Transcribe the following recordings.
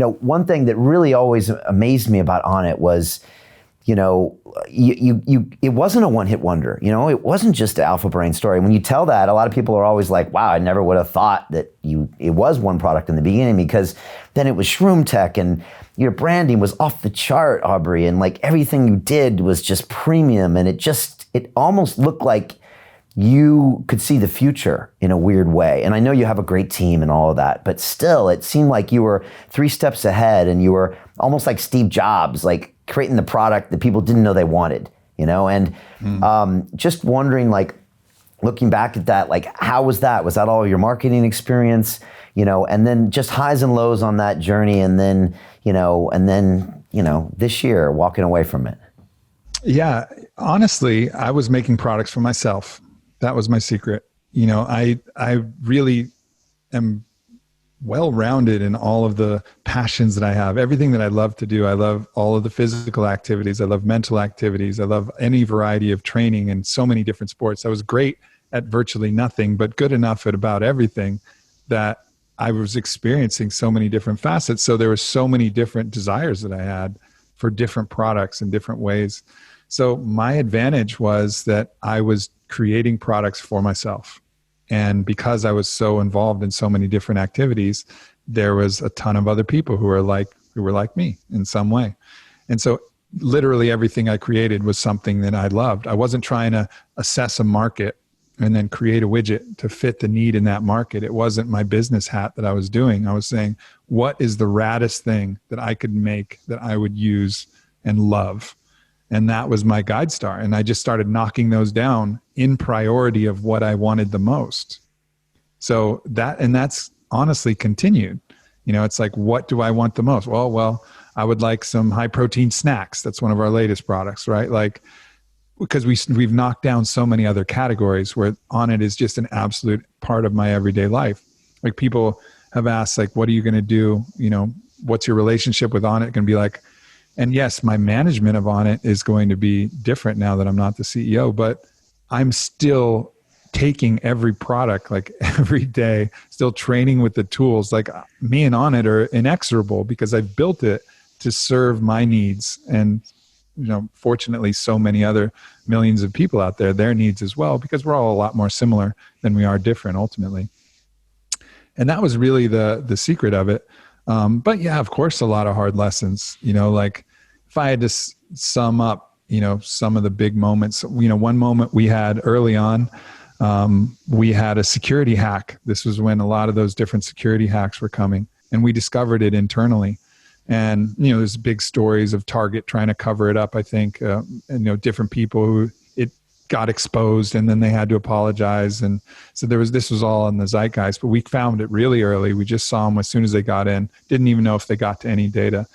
one thing that really always amazed me about Onnit was, it wasn't a one-hit wonder. It wasn't just an Alpha Brain story. When you tell that, a lot of people are always like, wow, I never would have thought that it was one product in the beginning, because then it was Shroom Tech and your branding was off the chart, Aubrey, and like everything you did was just premium, and it almost looked like you could see the future in a weird way. And I know you have a great team and all of that, but still, it seemed like you were 3 steps ahead, and you were almost like Steve Jobs, like creating the product that people didn't know they wanted, and just wondering, like, looking back at that, like, how was that? Was that all your marketing experience, and then just highs and lows on that journey, and then, this year, walking away from it? Yeah, honestly, I was making products for myself. That was my secret. I really am well-rounded in all of the passions that I have, everything that I love to do. I love all of the physical activities. I love mental activities. I love any variety of training in so many different sports. I was great at virtually nothing, but good enough at about everything that I was experiencing so many different facets. So there were so many different desires that I had for different products in different ways. So my advantage was that I was creating products for myself. And because I was so involved in so many different activities, there was a ton of other people who were like me in some way. And so literally everything I created was something that I loved. I wasn't trying to assess a market and then create a widget to fit the need in that market. It wasn't my business hat that I was doing. I was saying, what is the raddest thing that I could make that I would use and love? And that was my guide star. And I just started knocking those down in priority of what I wanted the most. So that's honestly continued. It's like, what do I want the most? Well, I would like some high protein snacks. That's one of our latest products, right? Like, because we've knocked down so many other categories where Onnit is just an absolute part of my everyday life. Like, people have asked, like, what are you going to do? What's your relationship with Onnit going to be like? And yes, my management of Onnit is going to be different now that I'm not the CEO, but I'm still taking every product, like every day, still training with the tools. Like, me and Onnit are inexorable because I built it to serve my needs. And, fortunately, so many other millions of people out there, their needs as well, because we're all a lot more similar than we are different ultimately. And that was really the secret of it. But yeah, of course, a lot of hard lessons, like, if I had to sum up, some of the big moments, one moment we had early on, we had a security hack. This was when a lot of those different security hacks were coming, and we discovered it internally. And, there's big stories of Target trying to cover it up, I think, and, different people who it got exposed and then they had to apologize. And so this was all in the zeitgeist, but we found it really early. We just saw them as soon as they got in, didn't even know if they got to any data.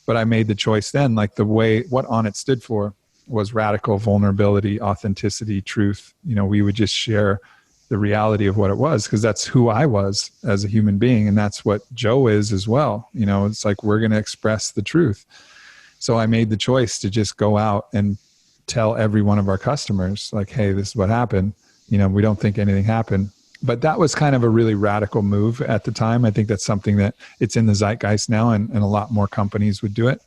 But I made the choice then, like, what Onnit stood for was radical vulnerability, authenticity, truth. We would just share the reality of what it was, because that's who I was as a human being. And that's what Joe is as well. It's like, we're going to express the truth. So I made the choice to just go out and tell every one of our customers, like, hey, this is what happened. We don't think anything happened. But that was kind of a really radical move at the time. I think that's something that it's in the zeitgeist now, and a lot more companies would do it.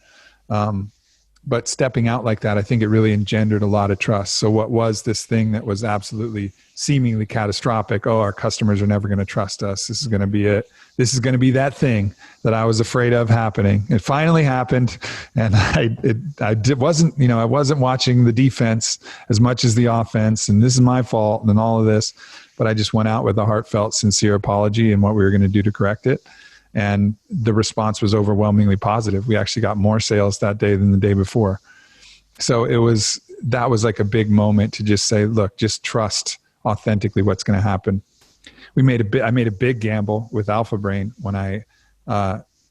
But stepping out like that, I think it really engendered a lot of trust. So what was this thing that was absolutely seemingly catastrophic? Oh, our customers are never going to trust us. This is going to be it. This is going to be that thing that I was afraid of happening. It finally happened. And I wasn't watching the defense as much as the offense, and this is my fault and all of this. But I just went out with a heartfelt, sincere apology and what we were going to do to correct it. And the response was overwhelmingly positive. We actually got more sales that day than the day before. So that was like a big moment to just say, look, just trust authentically what's going to happen. I made a big gamble with Alpha Brain when I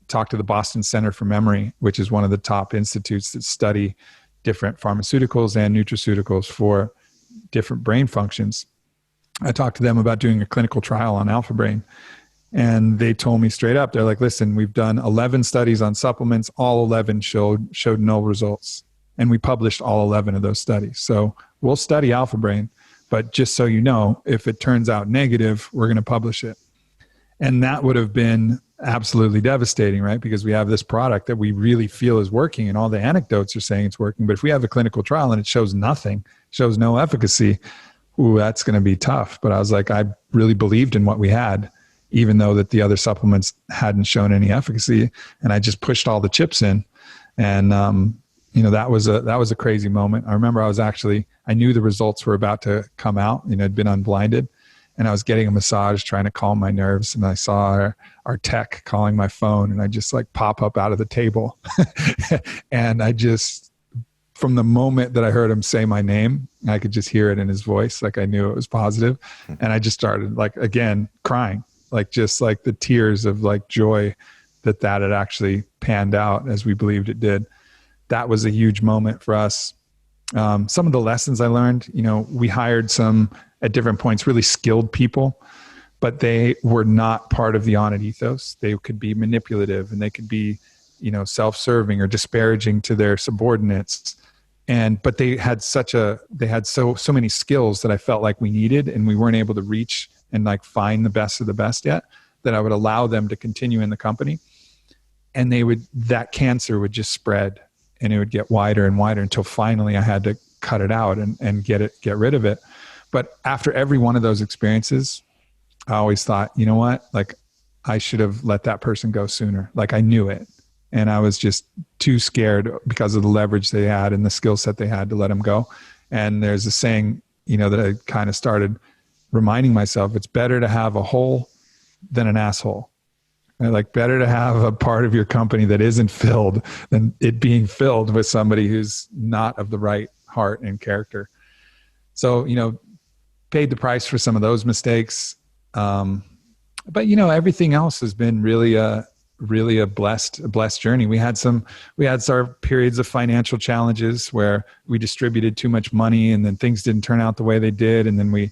talked to the Boston Center for Memory, which is one of the top institutes that study different pharmaceuticals and nutraceuticals for different brain functions. I talked to them about doing a clinical trial on Alpha Brain. And they told me straight up, they're like, listen, we've done 11 studies on supplements. All 11 showed no results. And we published all 11 of those studies. So we'll study Alpha Brain, but just so you know, if it turns out negative, we're going to publish it. And that would have been absolutely devastating, right? Because we have this product that we really feel is working and all the anecdotes are saying it's working. But if we have a clinical trial and it shows nothing, shows no efficacy, ooh, that's going to be tough. But I was like, I really believed in what we had, even though that the other supplements hadn't shown any efficacy. And I just pushed all the chips in. And, that was a crazy moment. I remember I knew the results were about to come out, I'd been unblinded. And I was getting a massage trying to calm my nerves. And I saw our tech calling my phone, and I just like pop up out of the table. And I just, from the moment that I heard him say my name, I could just hear it in his voice. Like I knew it was positive. And I just started like, again, crying, like just like the tears of like joy that had actually panned out as we believed it did. That was a huge moment for us. Some of the lessons I learned, we hired some at different points, really skilled people, but they were not part of the Onnit ethos. They could be manipulative and they could be, self-serving or disparaging to their subordinates. But they had so many skills that I felt like we needed, and we weren't able to reach and like find the best of the best yet, that I would allow them to continue in the company. And that cancer would just spread, and it would get wider and wider until finally I had to cut it out and get rid of it. But after every one of those experiences, I always thought, you know what? Like I should have let that person go sooner. Like I knew it. And I was just too scared because of the leverage they had and the skill set they had to let them go. And there's a saying, that I kind of started reminding myself, it's better to have a hole than an asshole. Right? Like better to have a part of your company that isn't filled than it being filled with somebody who's not of the right heart and character. So, paid the price for some of those mistakes. But everything else has been really a blessed journey. We had our periods of financial challenges where we distributed too much money and then things didn't turn out the way they did. And then we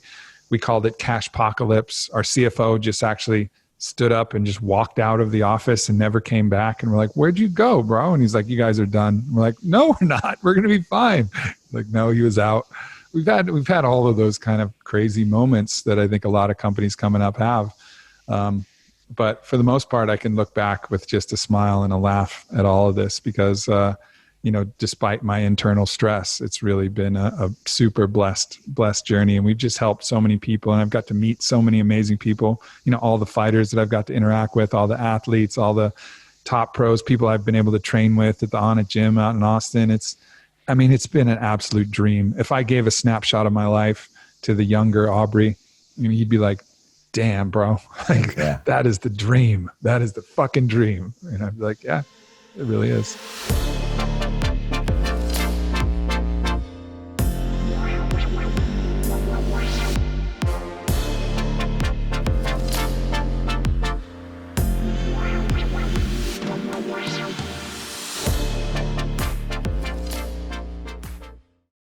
called it cash apocalypse. Our CFO just actually stood up and just walked out of the office and never came back. And we're like, where'd you go, bro? And he's like, you guys are done. We're like, no, we're not. We're going to be fine. Like, no, he was out. We've had all of those kind of crazy moments that I think a lot of companies coming up have. But for the most part, I can look back with just a smile and a laugh at all of this because, despite my internal stress, it's really been a super blessed journey. And we've just helped so many people, and I've got to meet so many amazing people, all the fighters that I've got to interact with, all the athletes, all the top pros, people I've been able to train with at the Onnit gym out in Austin. It's been an absolute dream. If I gave a snapshot of my life to the younger Aubrey, he'd be like, damn, bro, that is the dream. That is the fucking dream. And I'd be like, yeah, it really is.